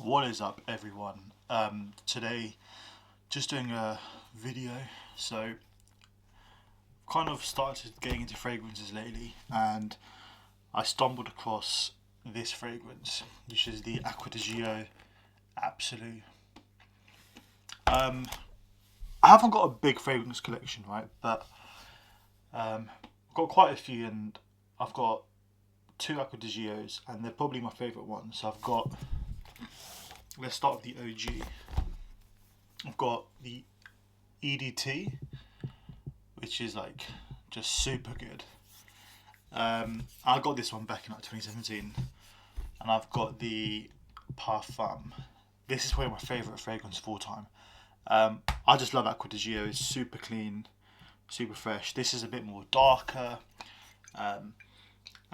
What is up, everyone? Today, just doing a video. So, kind of started getting into fragrances lately, and I stumbled across this fragrance, which is the Aqua Di Gio Absolu. Um, I haven't got a big fragrance collection, right? But I've got quite a few, and I've got two Aqua Di Gios, and they're probably my favourite ones. So I've got. Let's start with the OG. I've got the EDT, which is like just super good. I got this one back in like 2017, and I've got the Parfum. This is probably my favourite fragrance of all time. I just love Aqua Di Gio. It's super clean, super fresh. This is a bit more darker, and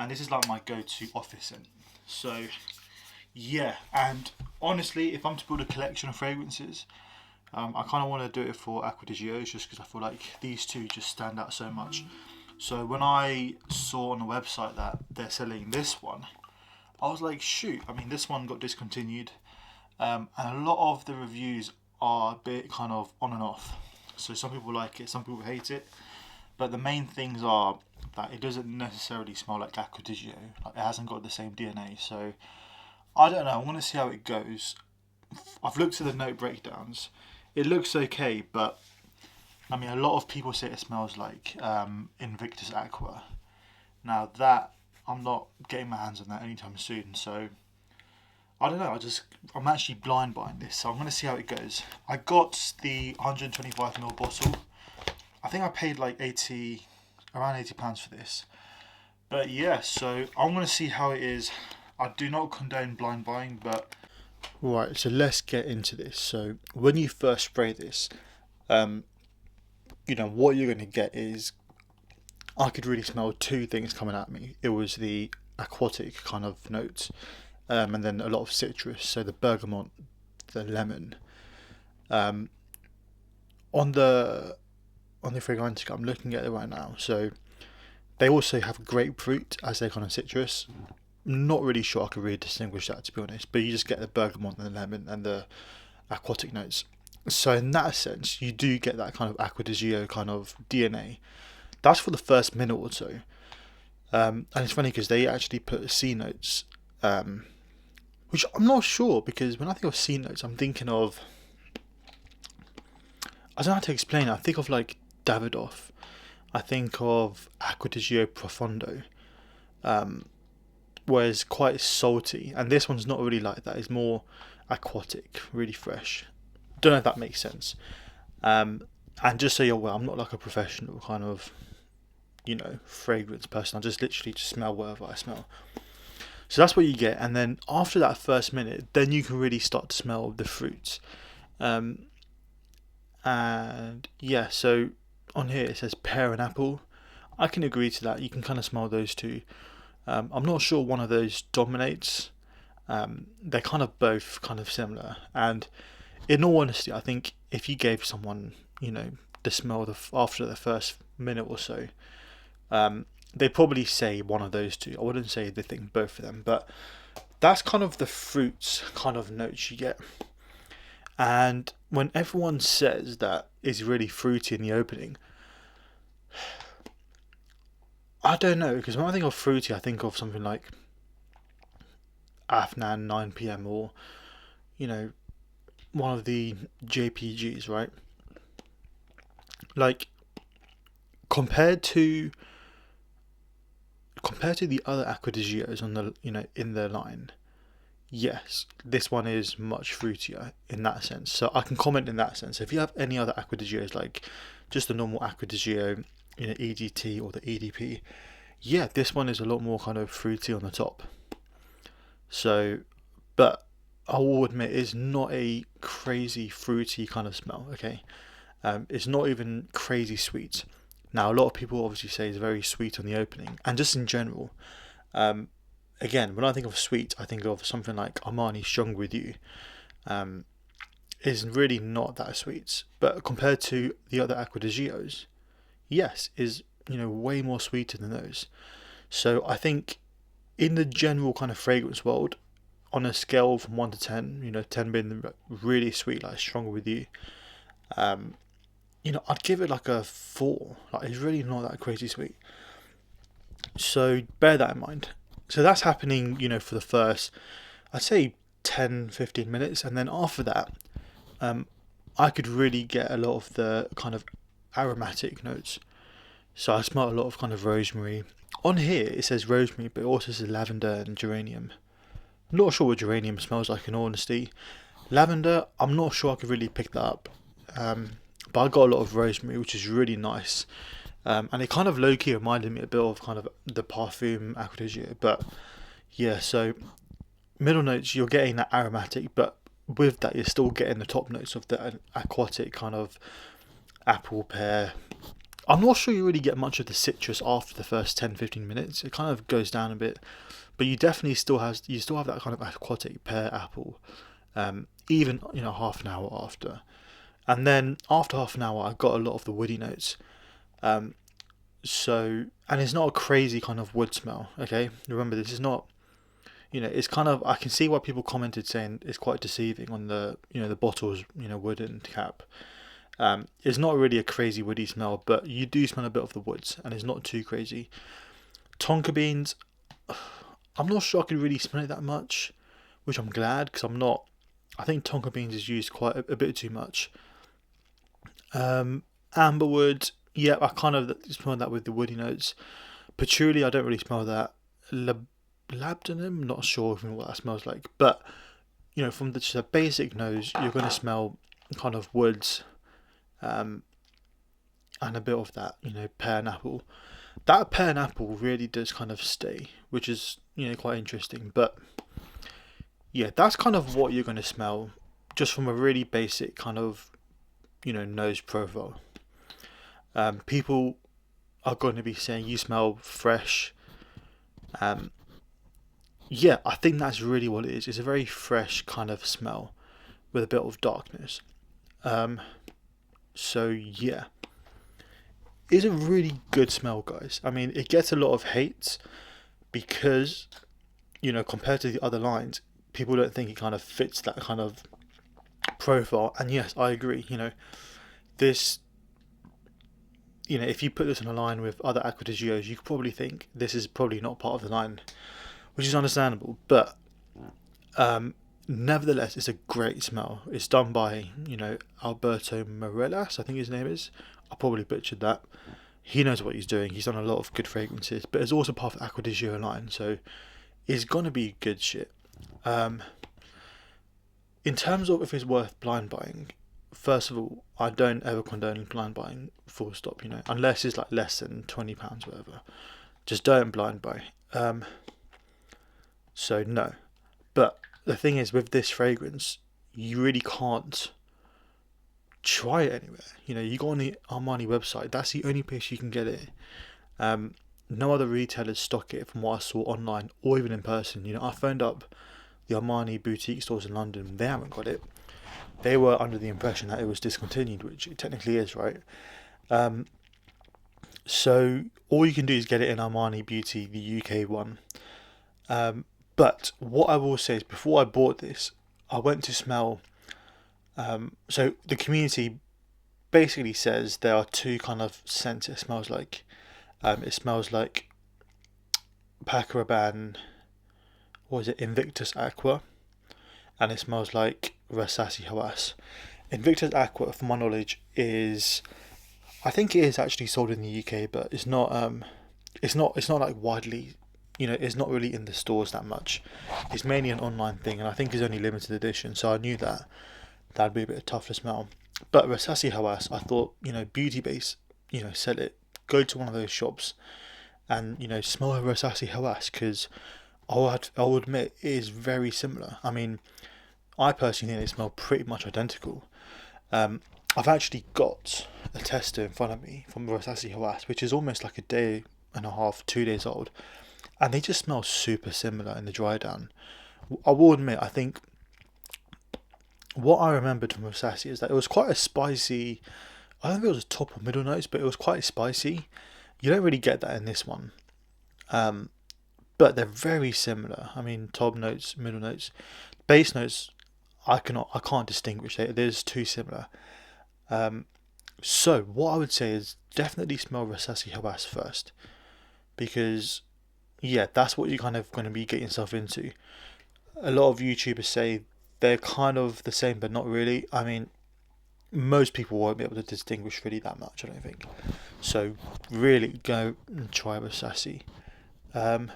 this is like my go-to office scent. So yeah, and honestly, if I'm to build a collection of fragrances, I kind of want to do it for Aqua Di Gio just because I feel like these two just stand out so much. So when I saw on the website that they're selling this one, I was like, shoot, I mean, this one got discontinued, and a lot of the reviews are a bit kind of on and off. So some people like it, some people hate it, but the main things are that it doesn't necessarily smell like Aqua Di Gio. Like, it hasn't got the same DNA, so I don't know. I want to see how it goes. I've looked at the note breakdowns. It looks okay, but I mean, a lot of people say it smells like Invictus Aqua. Now that I'm not getting my hands on that anytime soon, so I don't know. I'm actually blind buying this, so I'm going to see how it goes. I got the 125ml bottle. I think I paid like around £80 for this. But yeah, so I'm going to see how it is. I do not condone blind buying, but right, so let's get into this. So when you first spray this, what you're going to get is, I could really smell two things coming at me. It was the aquatic kind of notes, and then a lot of citrus, so the bergamot, the lemon. Um, on the Fragrantica, I'm looking at it right now. So they also have grapefruit as their kind of citrus. Not really sure I could really distinguish that, to be honest, but you just get the bergamot and the lemon and the aquatic notes. So in that sense, you do get that kind of Aqua Di Gio kind of DNA. That's for the first minute or so. And it's funny because they actually put C notes, which I'm not sure, because when I think of C notes, I'm thinking of, I don't know how to explain it. I think of like Davidoff. I think of Aqua Di Gio Profondo. Whereas quite salty, and this one's not really like that. It's more aquatic, really fresh. Don't know if that makes sense. And just so you're aware, I'm not like a professional kind of, fragrance person. I just literally just smell whatever I smell. So that's what you get, and then after that first minute, then you can really start to smell the fruits. And yeah, so on here it says pear and apple. I can agree to that. You can kind of smell those two. I'm not sure one of those dominates. They're kind of both kind of similar. And in all honesty, I think if you gave someone, the smell after the first minute or so, they probably say one of those two. I wouldn't say they think both of them, but that's kind of the fruits kind of notes you get. And when everyone says that it's really fruity in the opening, I don't know, because when I think of fruity, I think of something like Afnan 9 p.m. or, one of the JPGs, right? Like, compared to the other Aqua Di Gios on the, in the line, yes, this one is much fruitier in that sense. So I can comment in that sense. If you have any other Aqua Di Gios, like just the normal Aqua Di Gio, EDT or the EDP, yeah, this one is a lot more kind of fruity on the top. So, but I will admit, it's not a crazy fruity kind of smell. Okay, it's not even crazy sweet. Now, a lot of people obviously say it's very sweet on the opening, and just in general. Again, when I think of sweet, I think of something like Armani Strong With You. Is really not that sweet, but compared to the other Aqua Di Gios, yes, is way more sweeter than those. So I think in the general kind of fragrance world, on a scale from 1 to 10, 10 being really sweet, like stronger with you, I'd give it like a 4. Like, it's really not that crazy sweet. So bear that in mind. So that's happening, for the first, I'd say 10-15 minutes, and then after that, I could really get a lot of the kind of aromatic notes. So I smell a lot of kind of rosemary. On here it says rosemary, but it also says lavender and geranium. I'm not sure what geranium smells like, in all honesty. Lavender, I'm not sure I could really pick that up. But I got a lot of rosemary, which is really nice. And it kind of low-key reminded me a bit of kind of the Parfum Aqua Di Gio. But yeah, so middle notes, you're getting that aromatic, but with that you're still getting the top notes of the aquatic kind of apple, pear. I'm not sure you really get much of the citrus after the first 10-15 minutes. It kind of goes down a bit, but you definitely still have that kind of aquatic pear, apple, even half an hour after. And then after half an hour I got a lot of the woody notes. And it's not a crazy kind of wood smell, okay? Remember, this is not, it's kind of, I can see why people commented saying it's quite deceiving on the, the bottle's, wooden cap. It's not really a crazy woody smell, but you do smell a bit of the woods, and it's not too crazy. Tonka beans, I'm not sure I could really smell it that much, which I'm glad, because I think tonka beans is used quite a bit too much. Amberwood, yeah, I kind of smell that with the woody notes. Patchouli, I don't really smell that. Labdanum, not sure even what that smells like, but from the basic nose, you're going to smell kind of woods, and a bit of that, pear and apple. That pear and apple really does kind of stay, which is quite interesting. But yeah, that's kind of what you're going to smell, just from a really basic kind of nose profile. People are going to be saying you smell fresh. Yeah, I think that's really what it is. It's a very fresh kind of smell with a bit of darkness. So yeah, it's a really good smell, guys. I mean, it gets a lot of hate because, compared to the other lines, people don't think it kind of fits that kind of profile. And yes, I agree. This, if you put this on a line with other Aqua Di Gios, you could probably think this is probably not part of the line, which is understandable. But nevertheless, it's a great smell. It's done by, Alberto Morelas, I think his name is. I probably butchered that. He knows what he's doing. He's done a lot of good fragrances, but it's also part of the Aqua Di Gio line, so it's gonna be good shit. In terms of if it's worth blind buying, first of all, I don't ever condone blind buying, full stop, unless it's like less than £20, whatever. Just don't blind buy. So no. But the thing is, with this fragrance, you really can't try it anywhere. You go on the Armani website, that's the only place you can get it. No other retailers stock it from what I saw online or even in person. I phoned up the Armani boutique stores in London, they haven't got it. They were under the impression that it was discontinued, which it technically is, right? So all you can do is get it in Armani Beauty, the UK one. But what I will say is, before I bought this, I went to smell. So the community basically says there are two kind of scents it smells like. It smells like Paco Rabanne, or is it Invictus Aqua, and it smells like Rasasi Hawass. Invictus Aqua, from my knowledge, I think it is actually sold in the UK, but it's not like widely, it's not really in the stores that much. It's mainly an online thing, and I think it's only limited edition, so I knew that'd be a bit tough to smell. But Rasasi Hawass, I thought, beauty base, sell it. Go to one of those shops and, smell a Rasasi Hawass, because I'll admit it is very similar. I mean, I personally think they smell pretty much identical. I've actually got a tester in front of me from Rasasi Hawass, which is almost like a day and a half, 2 days old, and they just smell super similar in the dry down. I will admit, I think what I remembered from Rasasi is that it was quite a spicy, I don't think it was top or middle notes, but it was quite spicy. You don't really get that in this one. but they're very similar. I mean, top notes, middle notes, bass notes. I can't distinguish. They're just too similar. So what I would say is definitely smell Rasasi Hawass first, because yeah, that's what you're kind of going to be getting yourself into. A lot of YouTubers say they're kind of the same, but not really. I mean, most people won't be able to distinguish really that much, I don't think. So really go and try Rasasi. Um,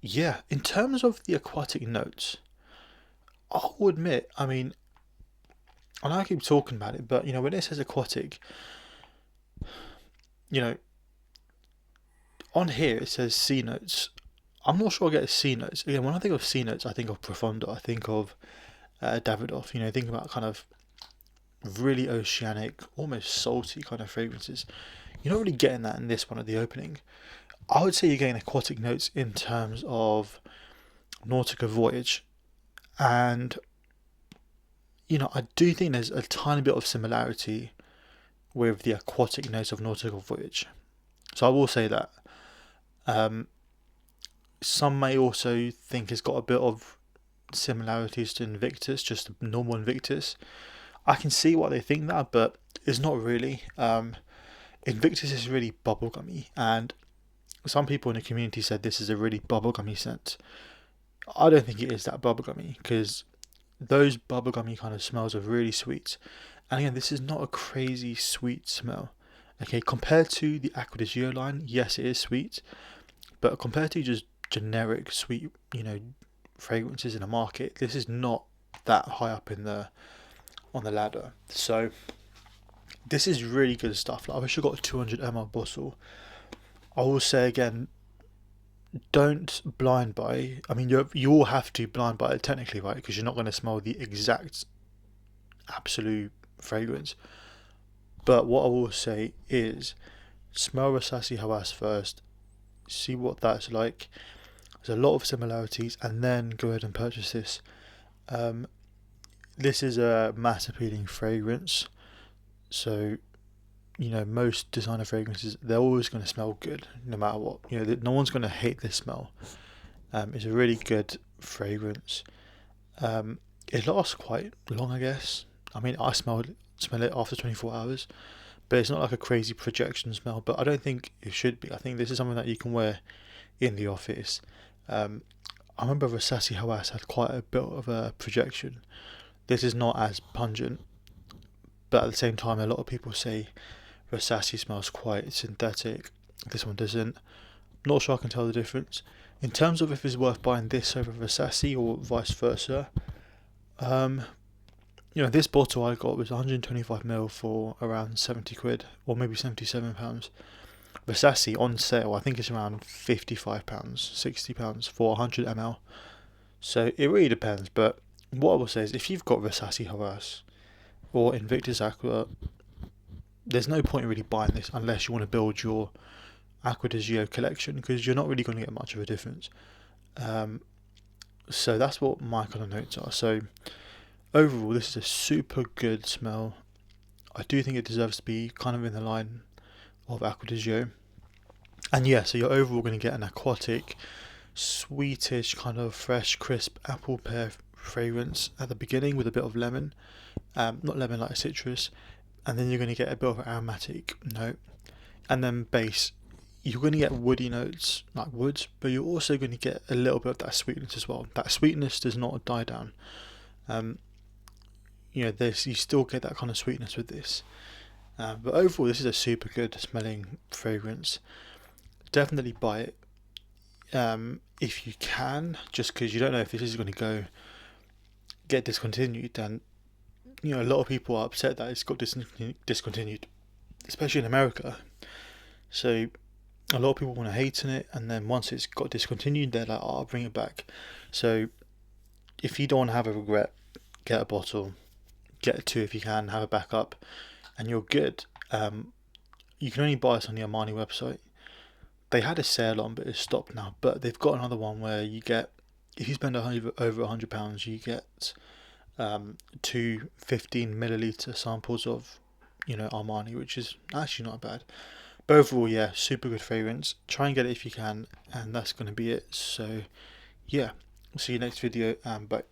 yeah, in terms of the aquatic notes, I'll admit, I mean, I know I keep talking about it, but when it says aquatic, you know, on here it says C notes. I'm not sure I get C notes. Again, when I think of C notes, I think of Profondo. I think of Davidoff. Think about kind of really oceanic, almost salty kind of fragrances. You're not really getting that in this one at the opening. I would say you're getting aquatic notes in terms of Nautica Voyage, and I do think there's a tiny bit of similarity with the aquatic notes of Nautical Voyage. So I will say that. Some may also think it's got a bit of similarities to Invictus, just normal Invictus. I can see why they think that, but it's not really. Invictus is really bubblegummy, and some people in the community said this is a really bubblegummy scent. I don't think it is that bubblegummy, because those bubblegummy kind of smells are really sweet. And again, this is not a crazy sweet smell. Okay, compared to the Aqua Di Gio line, yes, it is sweet, but compared to just generic sweet, fragrances in the market, this is not that high up on the ladder. So this is really good stuff. Like, I wish I got a 200 ml bottle. I will say again, don't blind buy. I mean, you all have to blind buy it technically, right? Because you're not going to smell the exact absolute fragrance. But what I will say is, smell Rasasi Hawass first, see what that's like. There's a lot of similarities, and then go ahead and purchase this. This is a mass appealing fragrance, so most designer fragrances, they're always going to smell good no matter what. No one's going to hate this smell. It's a really good fragrance. It lasts quite long, I guess. I mean, I smell it after 24 hours, but it's not like a crazy projection smell. But I don't think it should be. I think this is something that you can wear in the office. I remember Rasasi Hawass had quite a bit of a projection. This is not as pungent, but at the same time, a lot of people say Rasasi smells quite synthetic. This one doesn't. Not sure I can tell the difference. In terms of if it's worth buying this over Rasasi or vice versa, this bottle I got was 125ml for around 70 quid, or maybe £77. Rasasi on sale, I think it's around £55, £60 for 100ml. So it really depends, but what I will say is, if you've got Rasasi Hawass or Invictus Aqua, there's no point in really buying this unless you want to build your Aqua Di Gio collection, because you're not really going to get much of a difference. So that's what my kind of notes are. So overall, this is a super good smell. I do think it deserves to be kind of in the line of Aqua Di Gio. And yeah, so you're overall going to get an aquatic, sweetish, kind of fresh, crisp apple pear fragrance at the beginning with a bit of lemon. Not lemon, like citrus. And then you're going to get a bit of an aromatic note. And then base, you're going to get woody notes, like woods, but you're also going to get a little bit of that sweetness as well. That sweetness does not die down. You still get that kind of sweetness with this. But overall, this is a super good smelling fragrance. Definitely buy it if you can, just because you don't know if this is going to get discontinued. And a lot of people are upset that it's got discontinued, especially in America. So a lot of people want to hate on it, and then once it's got discontinued, they're like, I'll bring it back. So if you don't want to have a regret, get a bottle, get two if you can, have a backup, and you're good. You can only buy this on the Armani website. They had a sale on, but it's stopped now. But they've got another one where you get, if you spend over £100, you get 2 15 milliliter samples of Armani, which is actually not bad. overall, yeah, super good fragrance. Try and get it if you can, and that's going to be it. So yeah, see you next video, and bye.